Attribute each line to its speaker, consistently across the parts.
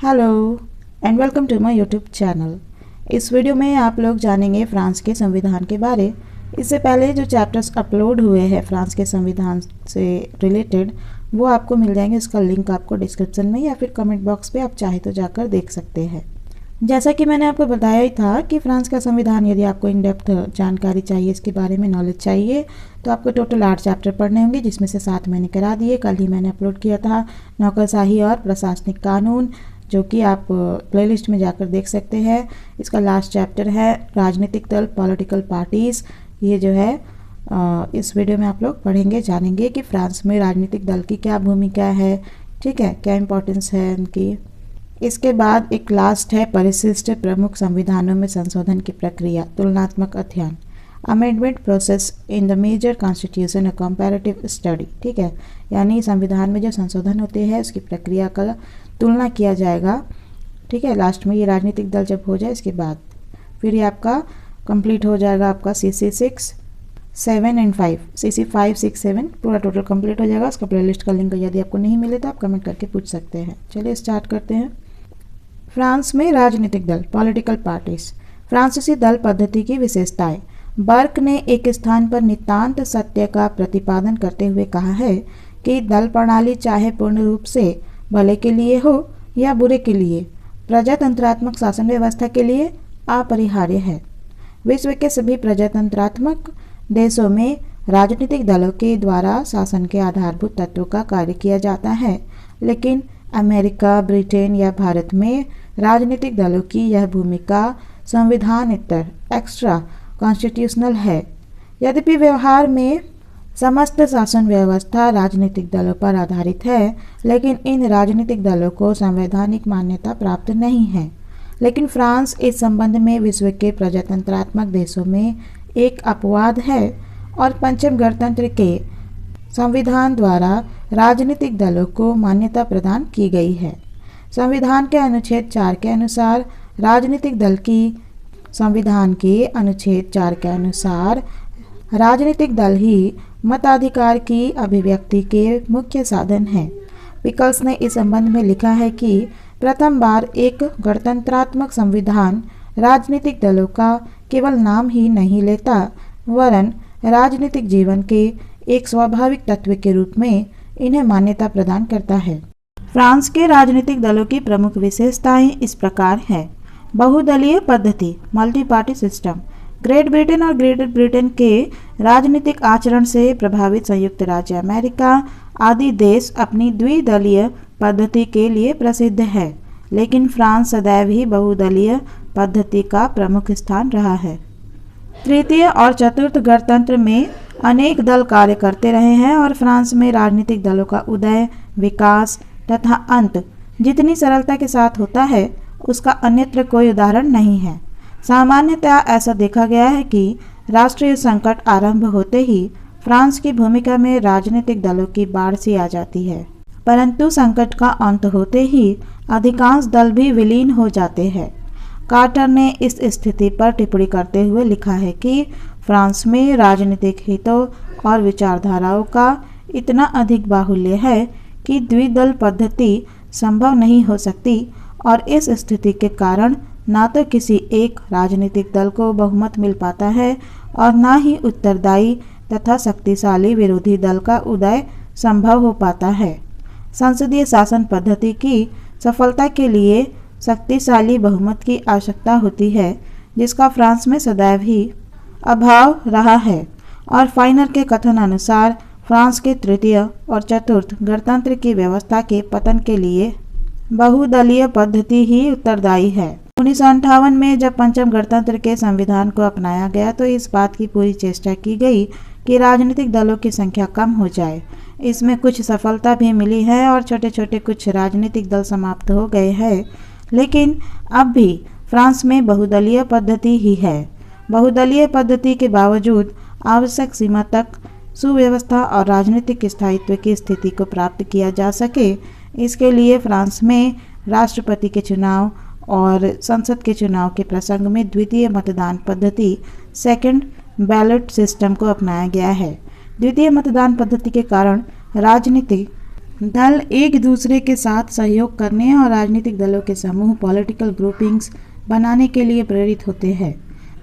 Speaker 1: Hello and welcome to my YouTube channel. इस video में आप लोग जानेंगे फ्रांस के संविधान के बारे। इससे पहले जो चैप्टर्स अपलोड हुए हैं फ्रांस के संविधान से रिलेटेड वो आपको मिल जाएंगे। इसका लिंक आपको डिस्क्रिप्शन में या फिर कमेंट बॉक्स पे आप चाहे तो जाकर देख सकते हैं। जैसा कि मैंने आपको बताया ही था कि फ्रांस का संविधान, यदि आपको इन डेप्थ जानकारी चाहिए, इसके बारे में नॉलेज चाहिए, तो आपको टोटल 8 चैप्टर पढ़ने होंगे, जिसमें से 7 मैंने करा दिए। कल ही मैंने अपलोड किया था नौकरशाही और प्रशासनिक कानून, जो कि आप प्लेलिस्ट में जाकर देख सकते हैं। इसका लास्ट चैप्टर है राजनीतिक दल, पॉलिटिकल पार्टीज़। ये जो है इस वीडियो में आप लोग पढ़ेंगे, जानेंगे कि फ्रांस में राजनीतिक दल की क्या भूमिका है, ठीक है, क्या इंपॉर्टेंस है उनकी। इसके बाद एक लास्ट है परिशिष्ट प्रमुख संविधानों में संशोधन की प्रक्रिया, तुलनात्मक अध्ययन, amendment process in the major constitution, a comparative study, ठीक है, यानी संविधान में जो संशोधन होते हैं उसकी प्रक्रिया का तुलना किया जाएगा, ठीक है। लास्ट में ये राजनीतिक दल जब हो जाए इसके बाद फिर ये आपका कंप्लीट हो जाएगा। आपका CC 6, 7 एंड 5, CC 5, 6, 7 पूरा टोटल कंप्लीट हो जाएगा। उसका प्लेलिस्ट का लिंक यदि आपको नहीं मिले तो आप कमेंट करके पूछ सकते हैं। चलिए स्टार्ट करते हैं। फ्रांस में राजनीतिक दल, पॉलिटिकल पार्टीज, फ्रांसीसी दल पद्धति की विशेषताएं। बर्क ने एक स्थान पर नितांत सत्य का प्रतिपादन करते हुए कहा है कि दल प्रणाली चाहे पूर्ण रूप से भले के लिए हो या बुरे के लिए, प्रजातंत्रात्मक शासन व्यवस्था के लिए अपरिहार्य है। विश्व के सभी प्रजातंत्रात्मक देशों में राजनीतिक दलों के द्वारा शासन के आधारभूत तत्वों का कार्य किया जाता है, लेकिन अमेरिका, ब्रिटेन या भारत में राजनीतिक दलों की यह भूमिका संविधानेतर, एक्स्ट्रा कॉन्स्टिट्यूशनल है। यद्यपि व्यवहार में समस्त शासन व्यवस्था राजनीतिक दलों पर आधारित है, लेकिन इन राजनीतिक दलों को संवैधानिक मान्यता प्राप्त नहीं है। लेकिन फ्रांस इस संबंध में विश्व के प्रजातंत्रात्मक देशों में एक अपवाद है और पंचम गणतंत्र के संविधान द्वारा राजनीतिक दलों को मान्यता प्रदान की गई है। संविधान के अनुच्छेद 4 के अनुसार राजनीतिक दल की संविधान के अनुच्छेद 4 के अनुसार राजनीतिक दल ही मताधिकार की अभिव्यक्ति के मुख्य साधन हैं। पिकल्स ने इस संबंध में लिखा है कि प्रथम बार एक गणतंत्रात्मक संविधान राजनीतिक दलों का केवल नाम ही नहीं लेता, वरन राजनीतिक जीवन के एक स्वाभाविक तत्व के रूप में इन्हें मान्यता प्रदान करता है। फ्रांस के राजनीतिक दलों की प्रमुख विशेषताएं इस प्रकार हैं। बहुदलीय पद्धति, multi party system. Great Britain और ग्रेटर ब्रिटेन के राजनीतिक आचरण से प्रभावित संयुक्त राज्य अमेरिका आदि देश अपनी द्विदलीय पद्धति के लिए प्रसिद्ध है, लेकिन फ्रांस सदैव ही बहुदलीय पद्धति का प्रमुख स्थान रहा है। तृतीय और चतुर्थ गणतंत्र में अनेक दल कार्य करते रहे हैं और फ्रांस में राजनीतिक दलों का उदय, विकास तथा अंत जितनी सरलता के साथ होता है उसका अन्यत्र कोई उदाहरण नहीं है। सामान्यतः ऐसा देखा गया है कि राष्ट्रीय संकट आरंभ होते ही फ्रांस की भूमिका में राजनीतिक दलों की बाढ़ सी आ जाती है, परंतु संकट का अंत होते ही अधिकांश दल भी विलीन हो जाते हैं। कार्टर ने इस स्थिति पर टिप्पणी करते हुए लिखा है कि फ्रांस में राजनीतिक हितों और विचारधाराओं का इतना अधिक बाहुल्य है कि द्विदल पद्धति संभव नहीं हो सकती और इस स्थिति के कारण ना तो किसी एक राजनीतिक दल को बहुमत मिल पाता है और ना ही उत्तरदायी तथा शक्तिशाली विरोधी दल का उदय संभव हो पाता है। संसदीय शासन पद्धति की सफलता के लिए शक्तिशाली बहुमत की आवश्यकता होती है, जिसका फ्रांस में सदैव ही अभाव रहा है। और फाइनर के कथन अनुसार फ्रांस के तृतीय और चतुर्थ गणतंत्र की व्यवस्था के पतन के लिए बहुदलीय पद्धति ही उत्तरदायी है। 1958 में जब पंचम गणतंत्र के संविधान को अपनाया गया तो इस बात की पूरी चेष्टा की गई कि राजनीतिक दलों की संख्या कम हो जाए। इसमें कुछ सफलता भी मिली है और छोटे छोटे कुछ राजनीतिक दल समाप्त हो गए हैं, लेकिन अब भी फ्रांस में बहुदलीय पद्धति ही है। बहुदलीय पद्धति के बावजूद आवश्यक सीमा तक सुव्यवस्था और राजनीतिक स्थायित्व की स्थिति को प्राप्त किया जा सके, इसके लिए फ्रांस में राष्ट्रपति के चुनाव और संसद के चुनाव के प्रसंग में द्वितीय मतदान पद्धति, सेकंड बैलेट सिस्टम को अपनाया गया है। द्वितीय मतदान पद्धति के कारण राजनीतिक दल एक दूसरे के साथ सहयोग करने और राजनीतिक दलों के समूह पॉलिटिकल ग्रुपिंग्स बनाने के लिए प्रेरित होते हैं।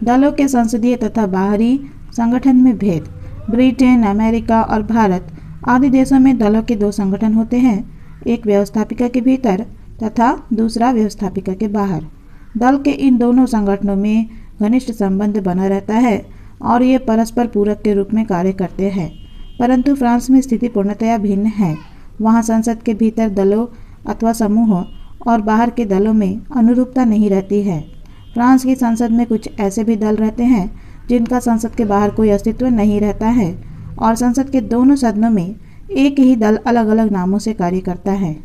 Speaker 1: दलों के संसदीय तथा बाहरी संगठन में भेद। ब्रिटेन, अमेरिका और भारत आदि देशों में दलों के दो संगठन होते हैं, एक व्यवस्थापिका के भीतर तथा दूसरा व्यवस्थापिका के बाहर। दल के इन दोनों संगठनों में घनिष्ठ संबंध बना रहता है और ये परस्पर पूरक के रूप में कार्य करते हैं। परंतु फ्रांस में स्थिति पूर्णतया भिन्न है। वहाँ संसद के भीतर दलों अथवा समूहों और बाहर के दलों में अनुरूपता नहीं रहती है। फ्रांस की संसद में कुछ ऐसे भी दल रहते हैं जिनका संसद के बाहर कोई अस्तित्व नहीं रहता है और संसद के दोनों सदनों में एक ही दल अलग अलग नामों से कार्य करता है।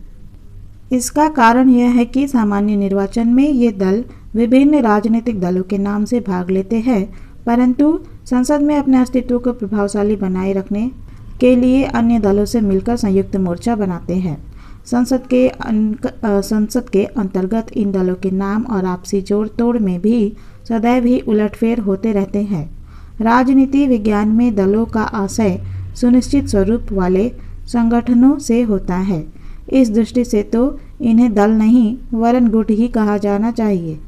Speaker 1: इसका कारण यह है कि सामान्य निर्वाचन में ये दल विभिन्न राजनीतिक दलों के नाम से भाग लेते हैं, परंतु संसद में अपने अस्तित्व को प्रभावशाली बनाए रखने के लिए अन्य दलों से मिलकर संयुक्त मोर्चा बनाते हैं। संसद के अंतर्गत इन दलों के नाम और आपसी जोड़ तोड़ में भी सदैव ही उलटफेर होते रहते हैं। राजनीति विज्ञान में दलों का आशय सुनिश्चित स्वरूप वाले संगठनों से होता है। इस दृष्टि से तो इन्हें दल नहीं वरन गुट ही कहा जाना चाहिए।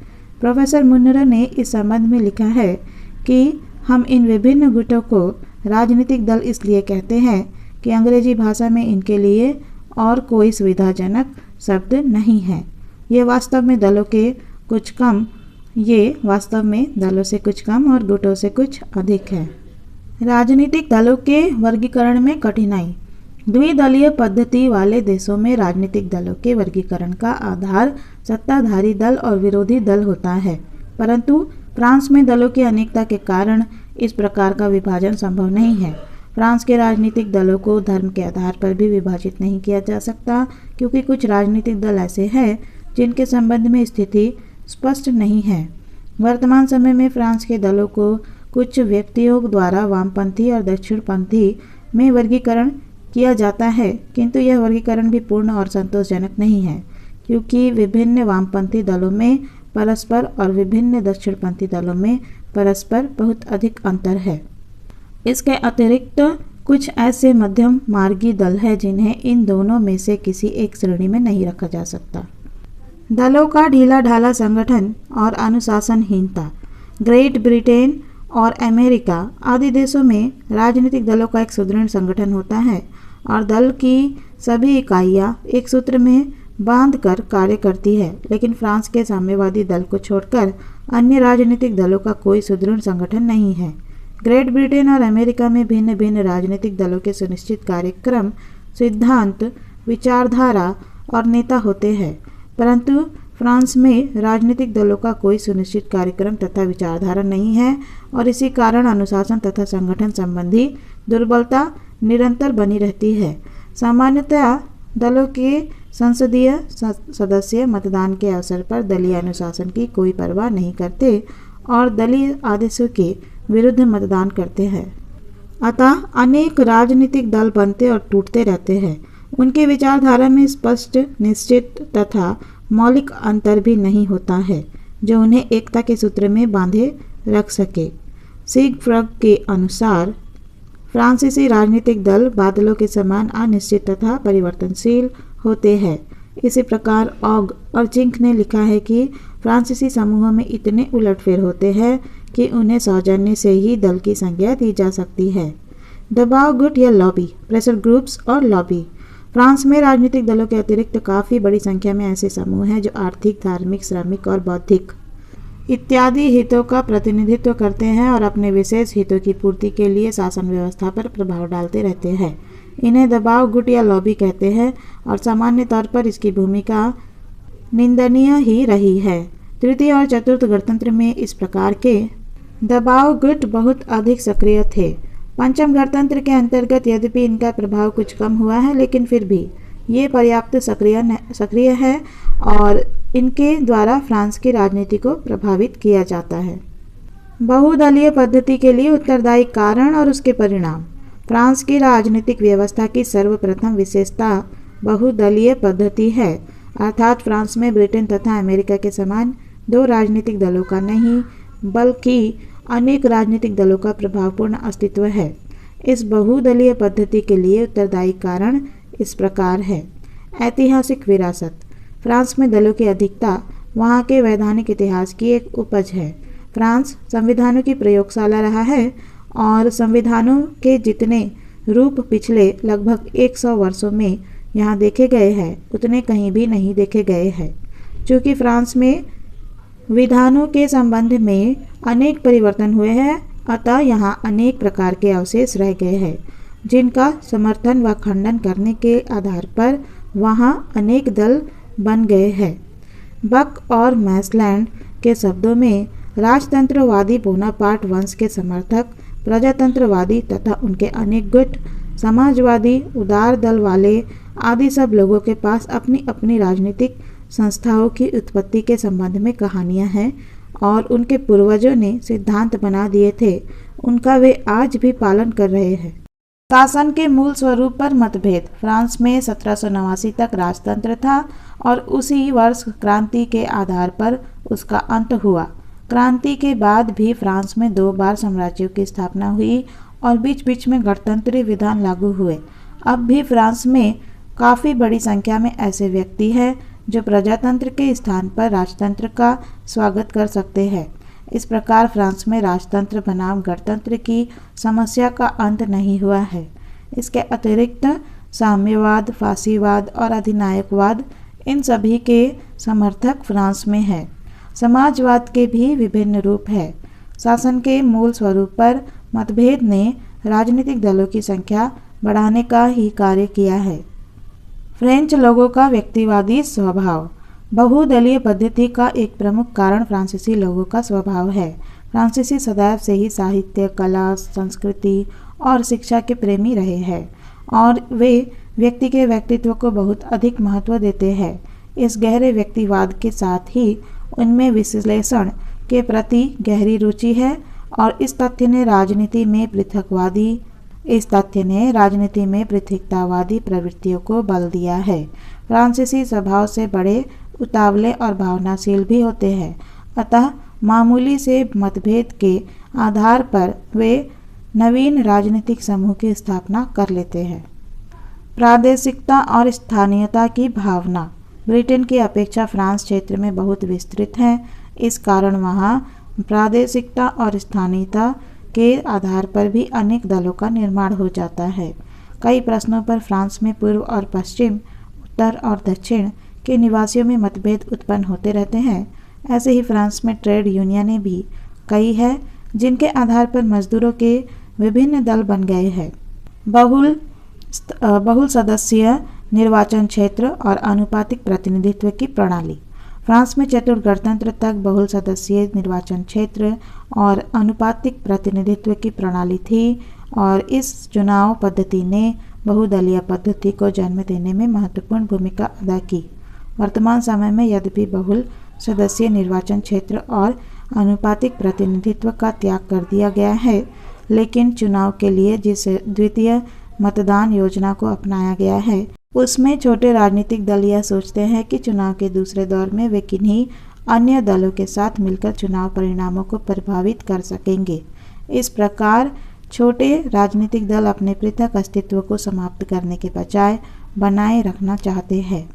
Speaker 1: प्रोफेसर मुनरो ने इस संबंध में लिखा है कि हम इन विभिन्न गुटों को राजनीतिक दल इसलिए कहते हैं कि अंग्रेजी भाषा में इनके लिए और कोई सुविधाजनक शब्द नहीं है। ये वास्तव में दलों से कुछ कम और गुटों से कुछ अधिक है। राजनीतिक दलों के वर्गीकरण में कठिनाई। द्विदलीय पद्धति वाले देशों में राजनीतिक दलों के वर्गीकरण का आधार सत्ताधारी दल और विरोधी दल होता है, परंतु फ्रांस में दलों की अनेकता के कारण इस प्रकार का विभाजन संभव नहीं है। फ्रांस के राजनीतिक दलों को धर्म के आधार पर भी विभाजित नहीं किया जा सकता, क्योंकि कुछ राजनीतिक दल ऐसे हैं जिनके संबंध में स्थिति स्पष्ट नहीं है। वर्तमान समय में फ्रांस के दलों को कुछ व्यक्तियों द्वारा वामपंथी और दक्षिणपंथी में वर्गीकरण किया जाता है, किंतु यह वर्गीकरण भी पूर्ण और संतोषजनक नहीं है, क्योंकि विभिन्न वामपंथी दलों में परस्पर और विभिन्न दक्षिणपंथी दलों में परस्पर बहुत अधिक अंतर है। इसके अतिरिक्त कुछ ऐसे मध्यम मार्गी दल हैं जिन्हें इन दोनों में से किसी एक श्रेणी में नहीं रखा जा सकता। दलों का ढीला ढाला संगठन और अनुशासनहीनता। ग्रेट ब्रिटेन और अमेरिका आदि देशों में राजनीतिक दलों का एक सुदृढ़ संगठन होता है और दल की सभी इकाइयां एक सूत्र में बांधकर कार्य करती है, लेकिन फ्रांस के साम्यवादी दल को छोड़कर अन्य राजनीतिक दलों का कोई सुदृढ़ संगठन नहीं है। ग्रेट ब्रिटेन और अमेरिका में भिन्न भिन्न राजनीतिक दलों के सुनिश्चित कार्यक्रम, सिद्धांत, विचारधारा और नेता होते हैं, परंतु फ्रांस में राजनीतिक दलों का कोई सुनिश्चित कार्यक्रम तथा विचारधारा नहीं है और इसी कारण अनुशासन तथा संगठन संबंधी दुर्बलता निरंतर बनी रहती है। सामान्यतया दलों के संसदीय सदस्य मतदान के अवसर पर दलीय अनुशासन की कोई परवाह नहीं करते और दलीय आदेशों के विरुद्ध मतदान करते हैं। अतः अनेक राजनीतिक दल बनते और टूटते रहते हैं। उनके विचारधारा में स्पष्ट, निश्चित तथा मौलिक अंतर भी नहीं होता है जो उन्हें एकता के सूत्र में बांधे रख सके। सिगफ्रग के अनुसार फ्रांसीसी राजनीतिक दल बादलों के समान अनिश्चित तथा परिवर्तनशील होते हैं। इसी प्रकार ऑग और जिंक ने लिखा है कि फ्रांसीसी समूहों में इतने उलटफेर होते हैं कि उन्हें सौजन्य से ही दल की संज्ञा दी जा सकती है। दबाव गुट या लॉबी, प्रेशर ग्रुप्स और लॉबी। फ्रांस में राजनीतिक दलों के अतिरिक्त काफ़ी बड़ी संख्या में ऐसे समूह हैं जो आर्थिक, धार्मिक, श्रमिक और बौद्धिक इत्यादि हितों का प्रतिनिधित्व करते हैं और अपने विशेष हितों की पूर्ति के लिए शासन व्यवस्था पर प्रभाव डालते रहते हैं। इन्हें दबाव गुट या लॉबी कहते हैं और सामान्य तौर पर इसकी भूमिका निंदनीय ही रही है। तृतीय और चतुर्थ गणतंत्र में इस प्रकार के दबाव गुट बहुत अधिक सक्रिय थे। पंचम गणतंत्र के अंतर्गत यद्यपि इनका प्रभाव कुछ कम हुआ है, लेकिन फिर भी ये पर्याप्त सक्रिय है और इनके द्वारा फ्रांस की राजनीति को प्रभावित किया जाता है। बहुदलीय पद्धति के लिए उत्तरदायी कारण और उसके परिणाम। फ्रांस की राजनीतिक व्यवस्था की सर्वप्रथम विशेषता बहुदलीय पद्धति है, अर्थात फ्रांस में ब्रिटेन तथा अमेरिका के समान दो राजनीतिक दलों का नहीं बल्कि अनेक राजनीतिक दलों का प्रभावपूर्ण अस्तित्व है। इस बहुदलीय पद्धति के लिए उत्तरदायी कारण इस प्रकार है। ऐतिहासिक विरासत। फ्रांस में दलों की अधिकता वहाँ के वैधानिक इतिहास की एक उपज है। फ्रांस संविधानों की प्रयोगशाला रहा है और संविधानों के जितने रूप पिछले लगभग 100 वर्षों में यहाँ देखे गए हैं उतने कहीं भी नहीं देखे गए हैं। चूँकि फ्रांस में विधानों के संबंध में अनेक परिवर्तन हुए हैं, अतः यहाँ अनेक प्रकार के अवशेष रह गए हैं जिनका समर्थन व खंडन करने के आधार पर वहाँ अनेक दल बन गए हैं। बक और मैसलैंड के शब्दों में राजतंत्रवादी बोनापार्ट वंश के समर्थक, प्रजातंत्रवादी तथा उनके अनेक गुट, समाजवादी, उदार दल वाले आदि सब लोगों के पास अपनी अपनी राजनीतिक संस्थाओं की उत्पत्ति के संबंध में कहानियां हैं और उनके पूर्वजों ने सिद्धांत बना दिए थे, उनका वे आज भी पालन कर रहे हैं। शासन के मूल स्वरूप पर मतभेद। फ्रांस में 1789 तक राजतंत्र था और उसी वर्ष क्रांति के आधार पर उसका अंत हुआ। क्रांति के बाद भी फ्रांस में 2 बार साम्राज्यों की स्थापना हुई और बीच बीच में गणतंत्री विधान लागू हुए। अब भी फ्रांस में काफ़ी बड़ी संख्या में ऐसे व्यक्ति हैं जो प्रजातंत्र के स्थान पर राजतंत्र का स्वागत कर सकते हैं। इस प्रकार फ्रांस में राजतंत्र बनाम गणतंत्र की समस्या का अंत नहीं हुआ है। इसके अतिरिक्त साम्यवाद, फासीवाद और अधिनायकवाद, इन सभी के समर्थक फ्रांस में है। समाजवाद के भी विभिन्न रूप है। शासन के मूल स्वरूप पर मतभेद ने राजनीतिक दलों की संख्या बढ़ाने का ही कार्य किया है। फ्रेंच लोगों का व्यक्तिवादी स्वभाव। बहुदलीय पद्धति का एक प्रमुख कारण फ्रांसीसी लोगों का स्वभाव है। फ्रांसीसी सदैव से ही साहित्य, कला, संस्कृति और शिक्षा के प्रेमी रहे हैं और वे व्यक्ति के व्यक्तित्व को बहुत अधिक महत्व देते हैं। इस गहरे व्यक्तिवाद के साथ ही उनमें विश्लेषण के प्रति गहरी रुचि है और इस तथ्य ने राजनीति में पृथकतावादी प्रवृत्तियों को बल दिया है। फ्रांसीसी स्वभाव से बड़े उतावले और भावनाशील भी होते हैं, अतः मामूली से मतभेद के आधार पर वे नवीन राजनीतिक समूह की स्थापना कर लेते हैं। प्रादेशिकता और स्थानीयता की भावना। ब्रिटेन की अपेक्षा फ्रांस क्षेत्र में बहुत विस्तृत है। इस कारण वहाँ प्रादेशिकता और स्थानीयता के आधार पर भी अनेक दलों का निर्माण हो जाता है। कई प्रश्नों पर फ्रांस में पूर्व और पश्चिम, उत्तर और दक्षिण के निवासियों में मतभेद उत्पन्न होते रहते हैं। ऐसे ही फ्रांस में ट्रेड यूनियनें भी कई है जिनके आधार पर मजदूरों के विभिन्न दल बन गए हैं। बहुल सदस्यीय निर्वाचन क्षेत्र और आनुपातिक प्रतिनिधित्व की प्रणाली। फ्रांस में चतुर्थ गणतंत्र तक बहुल सदस्यीय निर्वाचन क्षेत्र और आनुपातिक प्रतिनिधित्व की प्रणाली थी और इस चुनाव पद्धति ने बहुदलीय पद्धति को जन्म देने में महत्वपूर्ण भूमिका अदा की। वर्तमान समय में यद्यपि बहुल सदस्यीय निर्वाचन क्षेत्र और आनुपातिक प्रतिनिधित्व का त्याग कर दिया गया है, लेकिन चुनाव के लिए जिस द्वितीय मतदान योजना को अपनाया गया है उसमें छोटे राजनीतिक दल यह सोचते हैं कि चुनाव के दूसरे दौर में वे किन्हीं अन्य दलों के साथ मिलकर चुनाव परिणामों को प्रभावित कर सकेंगे। इस प्रकार छोटे राजनीतिक दल अपने पृथक अस्तित्व को समाप्त करने के बजाय बनाए रखना चाहते हैं।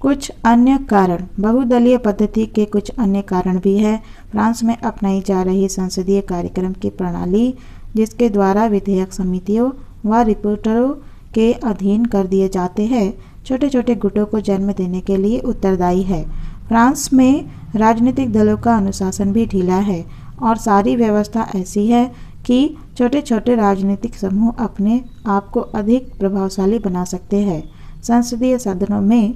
Speaker 1: कुछ अन्य कारण। बहुदलीय पद्धति के कुछ अन्य कारण भी है। फ्रांस में अपनाई जा रही संसदीय कार्यक्रम की प्रणाली, जिसके द्वारा विधेयक समितियों व रिपोर्टरों के अधीन कर दिए जाते हैं, छोटे छोटे गुटों को जन्म देने के लिए उत्तरदायी है। फ्रांस में राजनीतिक दलों का अनुशासन भी ढीला है और सारी व्यवस्था ऐसी है कि छोटे छोटे राजनीतिक समूह अपने आप को अधिक प्रभावशाली बना सकते हैं। संसदीय सदनों में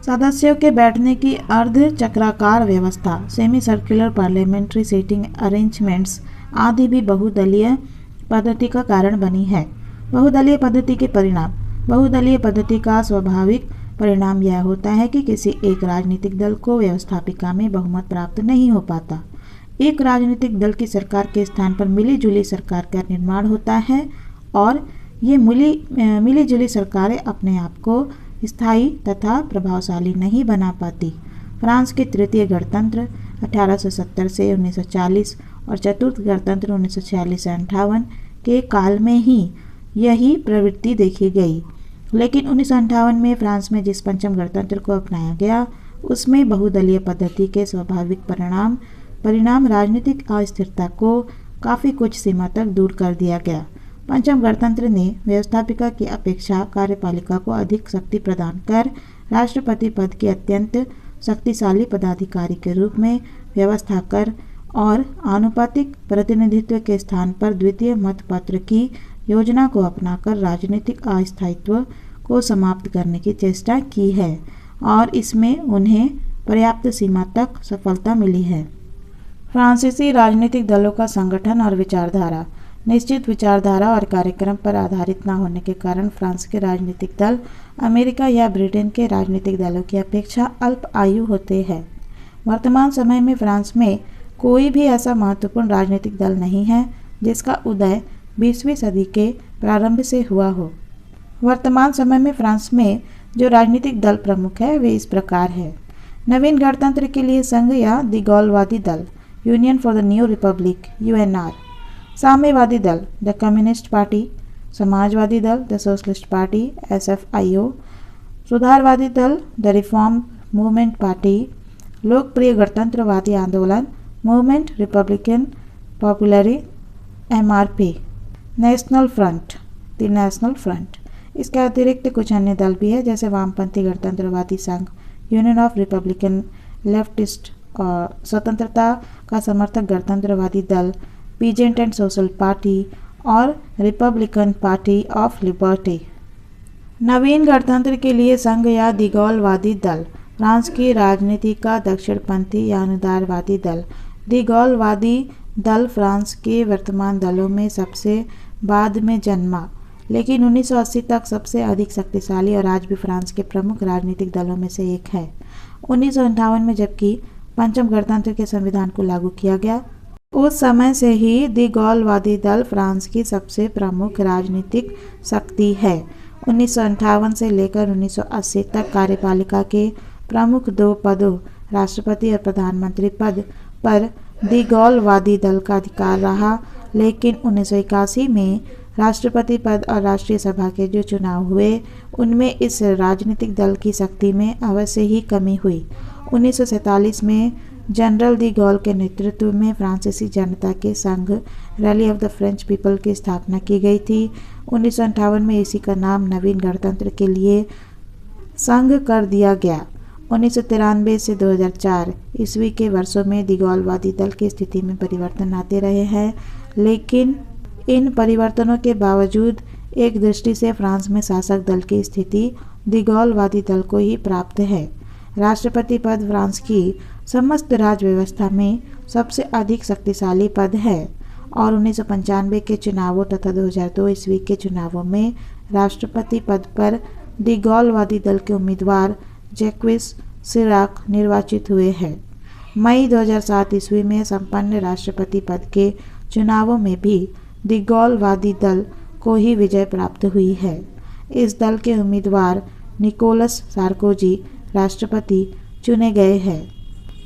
Speaker 1: सदस्यों के बैठने की अर्ध चक्राकार व्यवस्था, semi circular parliamentary seating arrangements आदि भी बहुदलीय पद्धति का कारण बनी है। बहुदलीय पद्धति के परिणाम। बहुदलीय पद्धति का स्वाभाविक परिणाम यह होता है कि किसी एक राजनीतिक दल को व्यवस्थापिका में बहुमत प्राप्त नहीं हो पाता। एक राजनीतिक दल की सरकार के स्थान पर मिलीजुली सरकार का निर्माण होता है और ये मिलीजुली सरकारें अपने आप को स्थायी तथा प्रभावशाली नहीं बना पाती। फ्रांस के तृतीय गणतंत्र 1870 से 1940 और चतुर्थ गणतंत्र 1946 से 58 के काल में ही यही प्रवृत्ति देखी गई। लेकिन 1958 में फ्रांस में जिस पंचम गणतंत्र को अपनाया गया उसमें बहुदलीय पद्धति के स्वाभाविक परिणाम राजनीतिक अस्थिरता को काफ़ी कुछ सीमा तक दूर कर दिया गया। पंचम गणतंत्र ने व्यवस्थापिका की अपेक्षा कार्यपालिका को अधिक शक्ति प्रदान कर राष्ट्रपति पद के अत्यंत शक्तिशाली पदाधिकारी के रूप में व्यवस्था कर और आनुपातिक प्रतिनिधित्व के स्थान पर द्वितीय मतपत्र की योजना को अपनाकर राजनीतिक अस्थायित्व को समाप्त करने की चेष्टा की है और इसमें उन्हें पर्याप्त सीमा तक सफलता मिली है। फ्रांसीसी राजनीतिक दलों का संगठन और विचारधारा। निश्चित विचारधारा और कार्यक्रम पर आधारित न होने के कारण फ्रांस के राजनीतिक दल अमेरिका या ब्रिटेन के राजनीतिक दलों की अपेक्षा अल्प आयु होते हैं। वर्तमान समय में फ्रांस में कोई भी ऐसा महत्वपूर्ण राजनीतिक दल नहीं है जिसका उदय 20वीं सदी के प्रारंभ से हुआ हो। वर्तमान समय में फ्रांस में जो राजनीतिक दल प्रमुख है वे इस प्रकार है। नवीन गणतंत्र के लिए संघ या द गॉलवादी दल, union for the new republic (UNR), साम्यवादी दल, द कम्युनिस्ट पार्टी, समाजवादी दल, द सोशलिस्ट पार्टी (SFIO), सुधारवादी दल, द रिफॉर्म मूवमेंट पार्टी, लोकप्रिय गणतंत्रवादी आंदोलन, movement republican popular (MRP), national front, the national front. इसके अतिरिक्त कुछ अन्य दल भी है जैसे वामपंथी गणतंत्रवादी संघ, यूनियन ऑफ रिपब्लिकन लेफ्टिस्ट और स्वतंत्रता का समर्थक गणतंत्रवादी दल, पीजेंट एंड सोशल पार्टी और रिपब्लिकन पार्टी ऑफ लिबर्टी। नवीन गणतंत्र के लिए संघ या द गॉलवादी दल, फ्रांस की राजनीति का दक्षिणपंथी या अनुदारवादी दल। द गॉलवादी दल फ्रांस के वर्तमान दलों में सबसे बाद में जन्मा, लेकिन 1980 तक सबसे अधिक शक्तिशाली और आज भी फ्रांस के प्रमुख राजनीतिक दलों में से एक है। 1958 में जबकि पंचम गणतंत्र के संविधान को लागू किया गया, उस समय से ही द गॉलवादी दल फ्रांस की सबसे प्रमुख राजनीतिक शक्ति है। 1958 से लेकर 1980 तक कार्यपालिका के प्रमुख दो पदों, राष्ट्रपति और प्रधानमंत्री पद पर द गॉलवादी दल का अधिकार रहा, लेकिन 1981 में राष्ट्रपति पद और राष्ट्रीय सभा के जो चुनाव हुए उनमें इस राजनीतिक दल की शक्ति में अवश्य ही कमी हुई। 1947 में जनरल दी गॉल के नेतृत्व में फ्रांसीसी जनता के संघ rally of the French people की स्थापना की गई थी। 1958 में इसी का नाम नवीन गणतंत्र के लिए संघ कर दिया गया। 1993 से 2004 ईस्वी के वर्षों में द गॉलवादी दल की स्थिति में परिवर्तन आते रहे हैं, लेकिन इन परिवर्तनों के बावजूद एक दृष्टि से फ्रांस में शासक दल की स्थिति द गॉलवादी दल को ही प्राप्त है। राष्ट्रपति पद फ्रांस की समस्त राज्य व्यवस्था में सबसे अधिक शक्तिशाली पद है और 1995 के चुनावों तथा 2002 ईस्वी के चुनावों में राष्ट्रपति पद पर द गॉलवादी दल के उम्मीदवार जैक्विस सिराक निर्वाचित हुए हैं। मई 2007 ईस्वी में संपन्न राष्ट्रपति पद के चुनावों में भी द गॉलवादी दल को ही विजय प्राप्त हुई है। इस दल के उम्मीदवार निकोलस सार्कोजी राष्ट्रपति चुने गए हैं।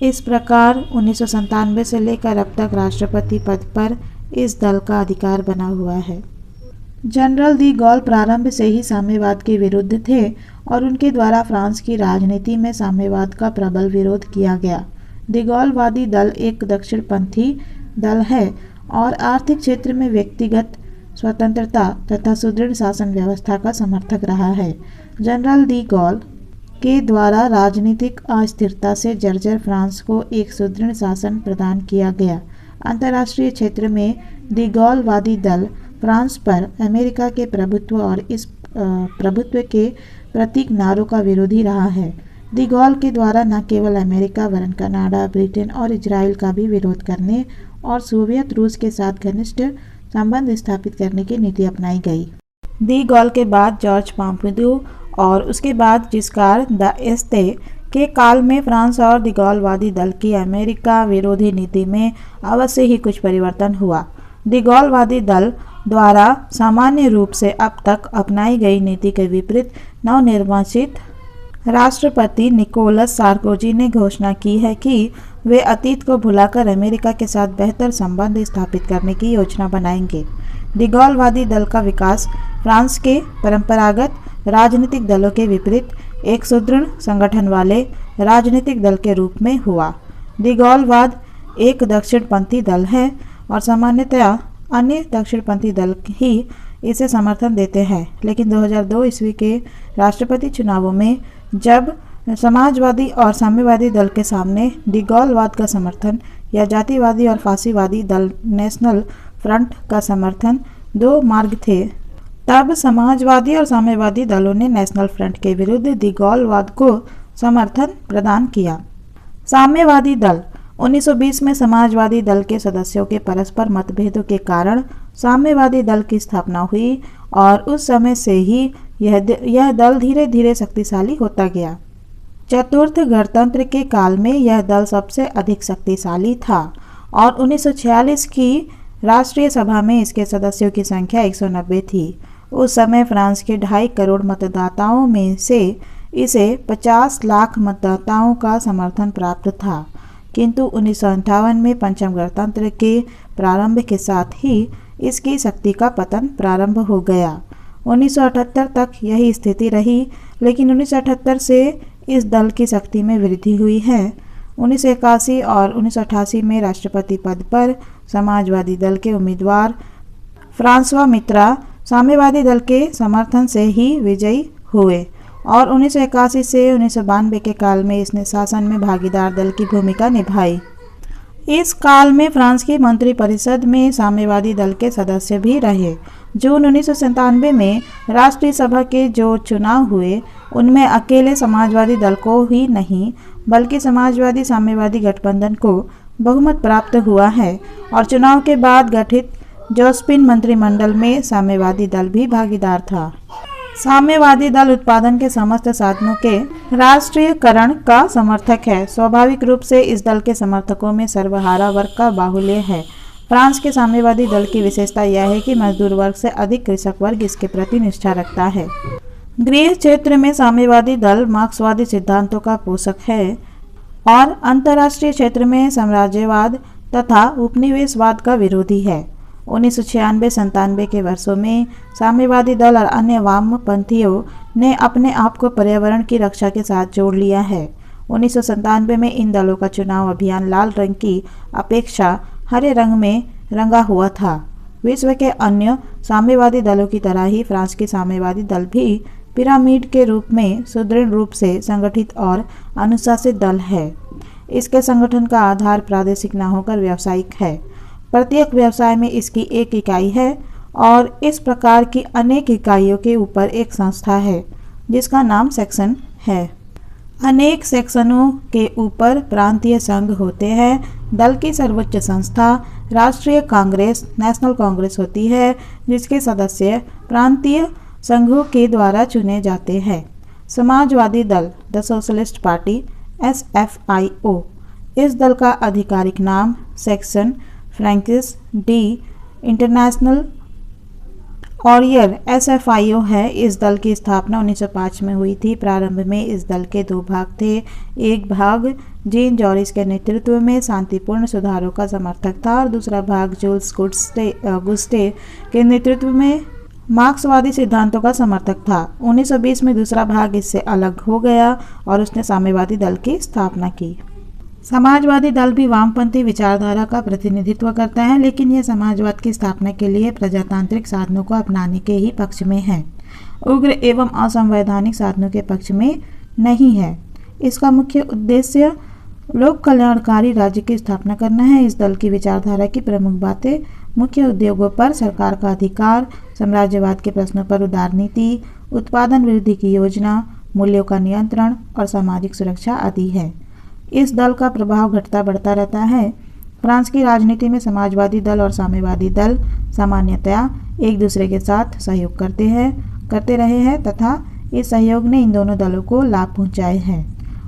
Speaker 1: इस प्रकार 1997 से लेकर अब तक राष्ट्रपति पद पर इस दल का अधिकार बना हुआ है। जनरल दी गॉल प्रारंभ से ही साम्यवाद के विरुद्ध थे और उनके द्वारा फ्रांस की राजनीति में साम्यवाद का प्रबल विरोध किया गया। द गॉलवादी दल एक दक्षिणपंथी दल है और आर्थिक क्षेत्र में व्यक्तिगत स्वतंत्रता तथा सुदृढ़ शासन व्यवस्था का समर्थक रहा है। जनरल दी गॉल के द्वारा राजनीतिक अस्थिरता से जर्जर फ्रांस को एक सुदृढ़ शासन प्रदान किया गया। अंतर्राष्ट्रीय क्षेत्र में द गॉलवादी दल फ्रांस पर अमेरिका के प्रभुत्व और इस प्रभुत्व के प्रतीक नारों का विरोधी रहा है। द गॉल के द्वारा न केवल अमेरिका वरन कनाडा, ब्रिटेन और इजराइल का भी विरोध करने और सोवियत रूस के साथ घनिष्ठ संबंध स्थापित करने की नीति अपनाई गई। द गॉल के बाद जॉर्ज पॉम्पिडू और उसके बाद जिस्कार d'Estaing के काल में फ्रांस और द गॉलवादी दल की अमेरिका विरोधी नीति में अवश्य ही कुछ परिवर्तन हुआ। द गॉलवादी दल द्वारा सामान्य रूप से अब तक अपनाई गई नीति के विपरीत नवनिर्वाचित राष्ट्रपति निकोलस सार्कोजी ने घोषणा की है कि वे अतीत को भुलाकर अमेरिका के साथ बेहतर संबंध स्थापित करने की योजना बनाएंगे। डी गॉलवादी दल का विकास फ्रांस के परंपरागत राजनीतिक दलों के विपरीत एक सुदृढ़ संगठन वाले राजनीतिक दल के रूप में हुआ। डी गॉलवाद एक दक्षिणपंथी दल है और सामान्यतया अन्य दक्षिणपंथी दल ही इसे समर्थन देते हैं, लेकिन 2002 ईस्वी के राष्ट्रपति चुनावों में जब समाजवादी और साम्यवादी दल के सामने डी गॉलवाद का समर्थन या जातिवादी और फासीवादी दल नेशनल फ्रंट का समर्थन दो मार्ग थे, तब समाजवादी और साम्यवादी दलों ने नेशनल फ्रंट के विरुद्ध डी गॉलवाद को समर्थन प्रदान किया। साम्यवादी दल 1920 में समाजवादी दल के सदस्यों के परस्पर मतभेदों के कारण साम्यवादी दल की स्थापना हुई और उस समय से ही यह दल धीरे धीरे शक्तिशाली होता गया। चतुर्थ गणतंत्र के काल में यह दल सबसे अधिक शक्तिशाली था और 1946 की राष्ट्रीय सभा में इसके सदस्यों की संख्या 190 थी। उस समय फ्रांस के 2.5 करोड़ मतदाताओं में से इसे 50 लाख मतदाताओं का समर्थन प्राप्त था, किंतु 1958 में पंचम गणतंत्र के प्रारंभ के साथ ही इसकी शक्ति का पतन प्रारंभ हो गया। 1978 तक यही स्थिति रही, लेकिन 1978 से इस दल की शक्ति में वृद्धि हुई है। 1981 और 1988 में राष्ट्रपति पद पर समाजवादी दल के उम्मीदवार फ्रांसवा मित्रा साम्यवादी दल के समर्थन से ही विजयी हुए और 1981 से 1992 के काल में इसने शासन में भागीदार दल की भूमिका निभाई। इस काल में फ्रांस की मंत्रिपरिषद में साम्यवादी दल के सदस्य भी रहे। जून 1997 में राष्ट्रीय सभा के जो चुनाव हुए उनमें अकेले समाजवादी दल को ही नहीं बल्कि समाजवादी साम्यवादी गठबंधन को बहुमत प्राप्त हुआ है और चुनाव के बाद गठित जोस्पिन मंत्रिमंडल में साम्यवादी दल भी भागीदार था। साम्यवादी दल उत्पादन के समस्त साधनों के राष्ट्रीयकरण का समर्थक है। स्वाभाविक रूप से इस दल के समर्थकों में सर्वहारा वर्ग का बाहुल्य है। फ्रांस के साम्यवादी दल की विशेषता यह है कि मजदूर वर्ग से अधिक कृषक वर्ग इसके प्रति निष्ठा रखता है। गृह क्षेत्र में साम्यवादी दल मार्क्सवादी सिद्धांतों का पोषक है और अंतर्राष्ट्रीय क्षेत्र में साम्राज्यवाद तथा उपनिवेशवाद का विरोधी है। 1996-97 के वर्षों में साम्यवादी दल और अन्य वामपंथियों ने अपने आप को पर्यावरण की रक्षा के साथ जोड़ लिया है। 1997 में इन दलों का चुनाव अभियान लाल रंग की अपेक्षा हरे रंग में रंगा हुआ था। विश्व के अन्य साम्यवादी दलों की तरह ही फ्रांस के साम्यवादी दल भी पिरामिड के रूप में सुदृढ़ रूप से संगठित और अनुशासित दल है। इसके संगठन का आधार प्रादेशिक न होकर व्यावसायिक है। प्रत्येक व्यवसाय में इसकी एक इकाई है और इस प्रकार की अनेक इकाइयों के ऊपर एक संस्था है जिसका नाम सेक्शन है। अनेक सेक्शनों के ऊपर प्रांतीय संघ होते हैं। दल की सर्वोच्च संस्था राष्ट्रीय कांग्रेस नेशनल कांग्रेस होती है जिसके सदस्य प्रांतीय संघों के द्वारा चुने जाते हैं। समाजवादी दल द सोशलिस्ट पार्टी SFIO, इस दल का आधिकारिक नाम Section Française de International Ouvrière SFIO है। इस दल की स्थापना 1905 में हुई थी। प्रारंभ में इस दल के दो भाग थे। एक भाग जीन जॉरिस के नेतृत्व में शांतिपूर्ण सुधारों का समर्थक था और दूसरा भाग जूल्स गुस्टे के नेतृत्व में मार्क्सवादी सिद्धांतों का समर्थक था। 1920 में दूसरा भाग इससे अलग हो गया और उसने साम्यवादी दल की स्थापना की। समाजवादी दल भी वामपंथी विचारधारा का प्रतिनिधित्व करता है, लेकिन यह समाजवाद की स्थापना के लिए प्रजातांत्रिक साधनों को अपनाने के ही पक्ष में है, उग्र एवं असंवैधानिक साधनों के पक्ष में नहीं है। इसका मुख्य उद्देश्य लोक कल्याणकारी राज्य की स्थापना करना है। इस दल की विचारधारा की प्रमुख बातें मुख्य उद्योगों पर सरकार का अधिकार, साम्राज्यवाद के प्रश्नों पर उदार नीति, उत्पादन वृद्धि की योजना, मूल्यों का नियंत्रण और सामाजिक सुरक्षा आदि है। इस दल का प्रभाव घटता बढ़ता रहता है। फ्रांस की राजनीति में समाजवादी दल और साम्यवादी दल सामान्यतया एक दूसरे के साथ सहयोग करते रहे हैं तथा इस सहयोग ने इन दोनों दलों को लाभ पहुंचाए हैं।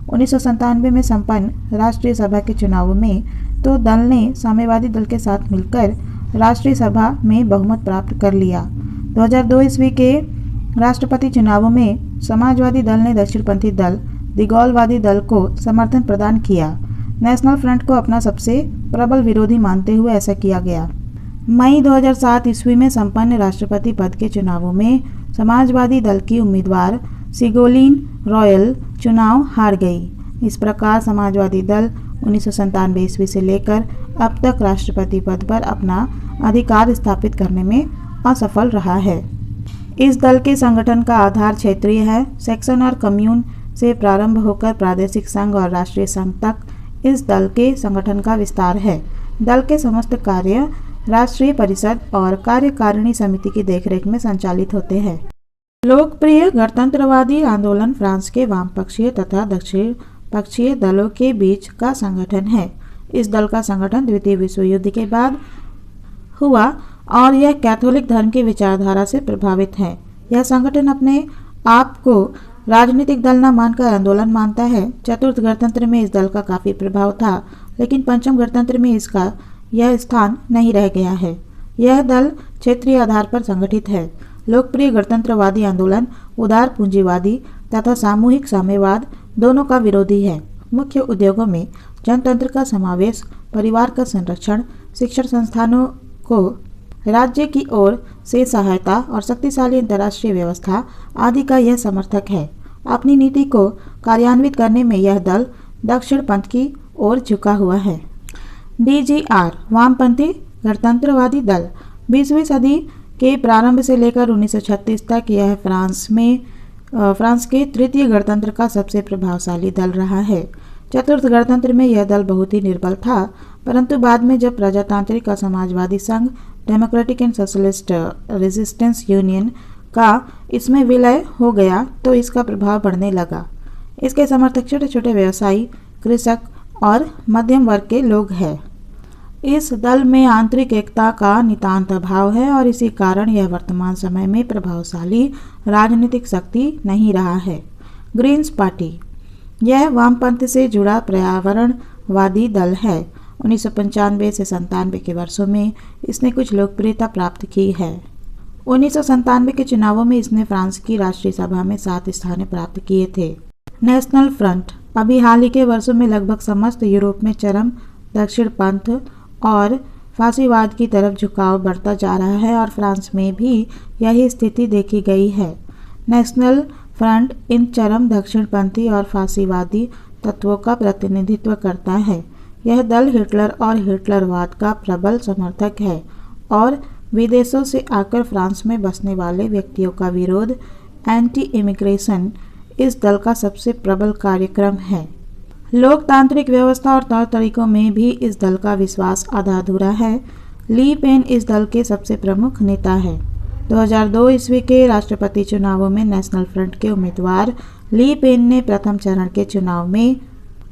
Speaker 1: 1997 में संपन्न राष्ट्रीय सभा के चुनावों में तो दल ने साम्यवादी दल के साथ मिलकर राष्ट्रीय सभा में बहुमत प्राप्त कर लिया। 2002 ईस्वी के राष्ट्रपति चुनावों में समाजवादी दल ने दक्षिणपंथी दल दी गॉलवादी दल को समर्थन प्रदान किया। नेशनल फ्रंट को अपना सबसे प्रबल विरोधी मानते हुए ऐसा किया गया। मई 2007 ईस्वी में संपन्न राष्ट्रपति पद के चुनावों में समाजवादी दल की उम्मीदवार सिगोलिन रॉयल चुनाव हार गई। इस प्रकार समाजवादी दल 1997 ईस्वी से लेकर अब तक राष्ट्रपति पद पर अपना अधिकार स्थापित करने में असफल रहा है। इस दल के संगठन का आधार क्षेत्रीय है। सेक्शन और कम्यून से प्रारंभ होकर प्रादेशिक संघ और राष्ट्रीय संघ तक इस दल के संगठन का विस्तार है। दल के समस्त कार्य राष्ट्रीय परिषद और कार्यकारिणी समिति की देखरेख में संचालित होते हैं। लोकप्रिय गणतंत्रवादी आंदोलन फ्रांस के वामपक्षीय तथा दक्षिण पक्षीय दलों के बीच का संगठन है। इस दल का संगठन द्वितीय विश्व युद्ध के बाद हुआ और यह कैथोलिक धर्म की विचारधारा से प्रभावित है। यह संगठन अपने आप को राजनीतिक दल न मानकर आंदोलन मानता है। चतुर्थ गणतंत्र में इस दल का काफी प्रभाव था, लेकिन पंचम गणतंत्र में इसका यह स्थान नहीं रह गया है। यह दल क्षेत्रीय आधार पर संगठित है। लोकप्रिय गणतंत्रवादी आंदोलन उदार पूंजीवादी तथा सामूहिक साम्यवाद दोनों का विरोधी है। मुख्य उद्योगों में जनतंत्र का समावेश, परिवार का संरक्षण, शिक्षण संस्थानों को राज्य की ओर से सहायता और शक्तिशाली अंतर्राष्ट्रीय व्यवस्था आदि का यह समर्थक है। अपनी नीति को कार्यान्वित करने में यह दल दक्षिण पंथ की ओर झुका हुआ है। DGR वामपंथी गणतंत्रवादी दल 20वीं सदी के प्रारंभ से लेकर 1936 तक यह फ्रांस के तृतीय गणतंत्र का सबसे प्रभावशाली दल रहा है। चतुर्थ गणतंत्र में यह दल बहुत ही निर्बल था, परंतु बाद में जब प्रजातांत्रिक और समाजवादी संघ democratic and socialist resistance union का इसमें विलय हो गया तो इसका प्रभाव बढ़ने लगा। इसके समर्थक छोटे छोटे व्यवसायी, कृषक और मध्यम वर्ग के लोग हैं। इस दल में आंतरिक एकता का नितांत अभाव है और इसी कारण यह वर्तमान समय में प्रभावशाली राजनीतिक शक्ति नहीं रहा है। ग्रीन्स पार्टी यह वामपंथ से जुड़ा पर्यावरणवादी दल है। 1995 से 97 के वर्षों में इसने कुछ लोकप्रियता प्राप्त की है। 1997 के चुनावों में इसने फ्रांस की राष्ट्रीय सभा में 7 स्थान प्राप्त किए थे। नेशनल फ्रंट अभी हाल ही के वर्षों में लगभग समस्त यूरोप में चरम दक्षिण पंथ और फासीवाद की तरफ झुकाव बढ़ता जा रहा है और फ्रांस में भी यही स्थिति देखी गई है। नेशनल फ्रंट इन चरम दक्षिणपंथी और फासीवादी तत्वों का प्रतिनिधित्व करता है। यह दल हिटलर और हिटलरवाद का प्रबल समर्थक है और विदेशों से आकर फ्रांस में बसने वाले व्यक्तियों का विरोध, एंटी इमिग्रेशन इस दल का सबसे प्रबल कार्यक्रम है। लोकतांत्रिक व्यवस्था और तौर तरीकों में भी इस दल का विश्वास आधा अधूरा है। ली पेन इस दल के सबसे प्रमुख नेता है। 2002 ईस्वी के राष्ट्रपति चुनावों में नेशनल फ्रंट के उम्मीदवार ली पेन ने प्रथम चरण के चुनाव में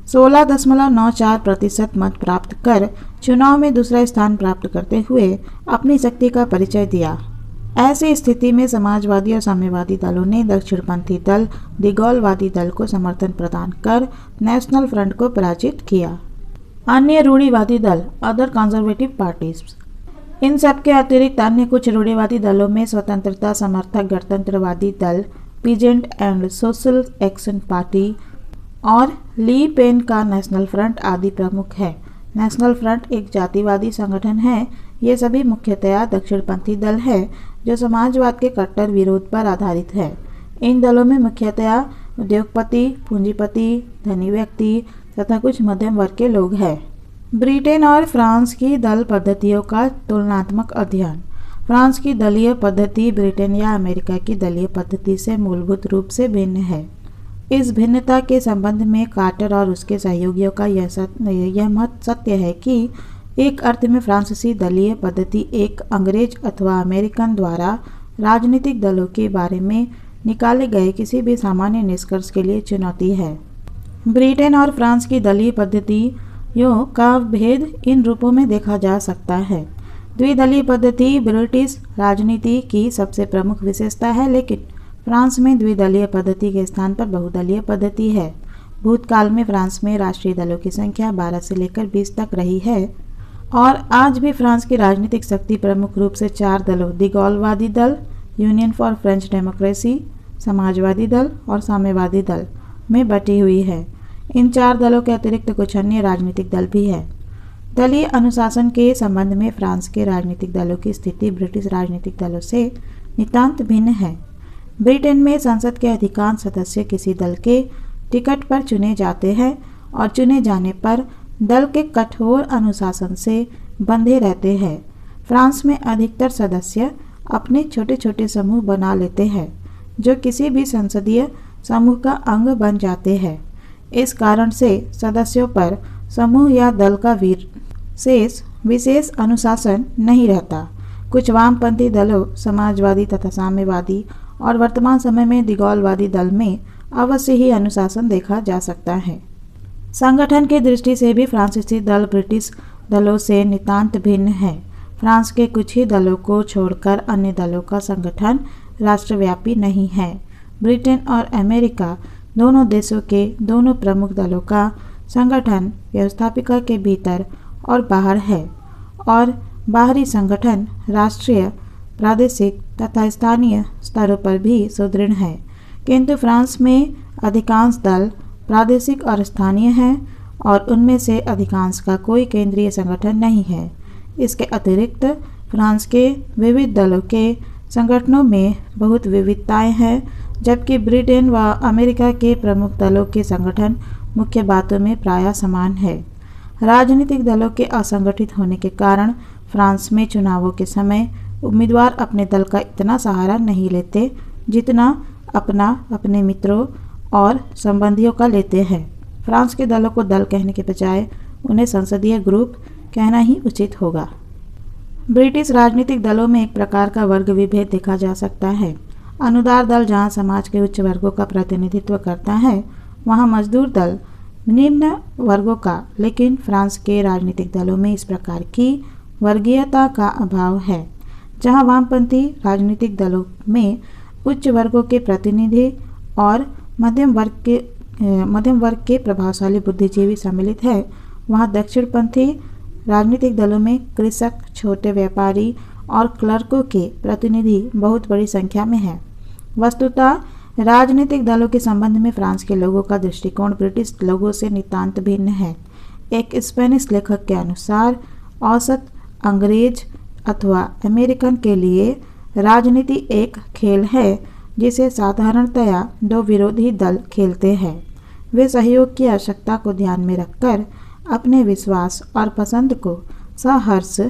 Speaker 1: 16.94% मत प्राप्त कर चुनाव में दूसरा स्थान प्राप्त करते हुए अपनी शक्ति का परिचय दिया। ऐसी स्थिति में समाजवादी और साम्यवादी दलों ने दक्षिणपंथी दल दिगौलवादी दल को समर्थन प्रदान कर नेशनल फ्रंट को पराजित किया। अन्य रूढ़िवादी दल अदर कंजर्वेटिव पार्टीज इन सब के अतिरिक्त अन्य कुछ रूढ़िवादी दलों में स्वतंत्रता समर्थक गणतंत्रवादी दल, peasant and social action party और ली पेन का नेशनल फ्रंट आदि प्रमुख है। नेशनल फ्रंट एक जातिवादी संगठन है। ये सभी मुख्यतया दक्षिणपंथी दल है जो समाजवाद के कट्टर विरोध पर आधारित है। इन दलों में मुख्यतया उद्योगपति, पूंजीपति, धनी व्यक्ति तथा कुछ मध्यम वर्ग के लोग हैं। ब्रिटेन और फ्रांस की दल पद्धतियों का तुलनात्मक अध्ययन। फ्रांस की दलीय पद्धति ब्रिटेन या अमेरिका की दलीय पद्धति से मूलभूत रूप से भिन्न है। इस भिन्नता के संबंध में कार्टर और उसके सहयोगियों का यह मत सत्य है कि एक अर्थ में फ्रांसीसी दलीय पद्धति एक अंग्रेज अथवा अमेरिकन द्वारा राजनीतिक दलों के बारे में निकाले गए किसी भी सामान्य निष्कर्ष के लिए चुनौती है। ब्रिटेन और फ्रांस की दलीय पद्धतियों का भेद इन रूपों में देखा जा सकता है। द्विदलीय पद्धति ब्रिटिश राजनीति की सबसे प्रमुख विशेषता है, लेकिन फ्रांस में द्विदलीय पद्धति के स्थान पर बहुदलीय पद्धति है। भूतकाल में फ्रांस में राष्ट्रीय दलों की संख्या 12 से लेकर 20 तक रही है और आज भी फ्रांस की राजनीतिक शक्ति प्रमुख रूप से 4 दलों दिगौलवादी दल, union for French democracy, Samajwadi दल और साम्यवादी दल में बटी हुई है। इन 4 दलों के अतिरिक्त कुछ अन्य राजनीतिक दल भी हैं। दलीय अनुशासन के संबंध में फ्रांस के राजनीतिक दलों की स्थिति ब्रिटिश राजनीतिक दलों से नितांत भिन्न है। ब्रिटेन में संसद के अधिकांश सदस्य किसी दल के टिकट पर चुने जाते हैं और चुने जाने पर दल के कठोर अनुशासन से बंधे रहते हैं। फ्रांस में अधिकतर सदस्य अपने छोटे छोटे समूह बना लेते हैं जो किसी भी संसदीय समूह का अंग बन जाते हैं। इस कारण से सदस्यों पर समूह या दल का विशेष अनुशासन नहीं रहता। कुछ वामपंथी दलों, समाजवादी तथा साम्यवादी और वर्तमान समय में दिगौलवादी दल में अवश्य ही अनुशासन देखा जा सकता है। संगठन की दृष्टि से भी फ्रांसीसी दल ब्रिटिश दलों से नितांत भिन्न है। फ्रांस के कुछ ही दलों को छोड़कर अन्य दलों का संगठन राष्ट्रव्यापी नहीं है। ब्रिटेन और अमेरिका दोनों देशों के दोनों प्रमुख दलों का संगठन व्यवस्थापिका के भीतर और बाहर है और बाहरी संगठन राष्ट्रीय, प्रादेशिक तथा स्थानीय स्तरों पर भी सुदृढ़ है। किंतु फ्रांस में अधिकांश दल प्रादेशिक और स्थानीय हैं और उनमें से अधिकांश का कोई केंद्रीय संगठन नहीं है। इसके अतिरिक्त फ्रांस के विविध दलों के संगठनों में बहुत विविधताएं हैं, जबकि ब्रिटेन व अमेरिका के प्रमुख दलों के संगठन मुख्य बातों में प्रायः समान है। राजनीतिक दलों के असंगठित होने के कारण फ्रांस में चुनावों के समय उम्मीदवार अपने दल का इतना सहारा नहीं लेते जितना अपने मित्रों और संबंधियों का लेते हैं। फ्रांस के दलों को दल कहने के बजाय उन्हें संसदीय ग्रुप कहना ही उचित होगा। ब्रिटिश राजनीतिक दलों में एक प्रकार का वर्ग विभेद देखा जा सकता है। अनुदार दल जहां समाज के उच्च वर्गों का प्रतिनिधित्व करता है, वहां मजदूर दल निम्न वर्गों का। लेकिन फ्रांस के राजनीतिक दलों में इस प्रकार की वर्गीयता का अभाव है। जहां वामपंथी राजनीतिक दलों में उच्च वर्गों के प्रतिनिधि और मध्यम वर्ग के प्रभावशाली बुद्धिजीवी सम्मिलित है, वहां दक्षिणपंथी राजनीतिक दलों में कृषक, छोटे व्यापारी और क्लर्कों के प्रतिनिधि बहुत बड़ी संख्या में है। वस्तुतः राजनीतिक दलों के संबंध में फ्रांस के लोगों का दृष्टिकोण ब्रिटिश लोगों से नितांत भिन्न है। एक स्पेनिश लेखक के अनुसार औसत अंग्रेज अथवा अमेरिकन के लिए राजनीति एक खेल है जिसे साधारणतया 2 विरोधी दल खेलते हैं। वे सहयोग की आवश्यकता को ध्यान में रखकर अपने विश्वास और पसंद को सहर्ष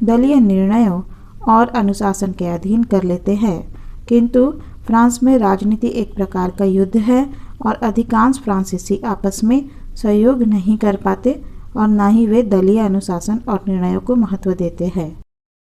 Speaker 1: दलीय निर्णयों और अनुशासन के अधीन कर लेते हैं। किंतु फ्रांस में राजनीति एक प्रकार का युद्ध है और अधिकांश फ्रांसीसी आपस में सहयोग नहीं कर पाते और न ही वे दलीय अनुशासन और निर्णयों को महत्व देते हैं।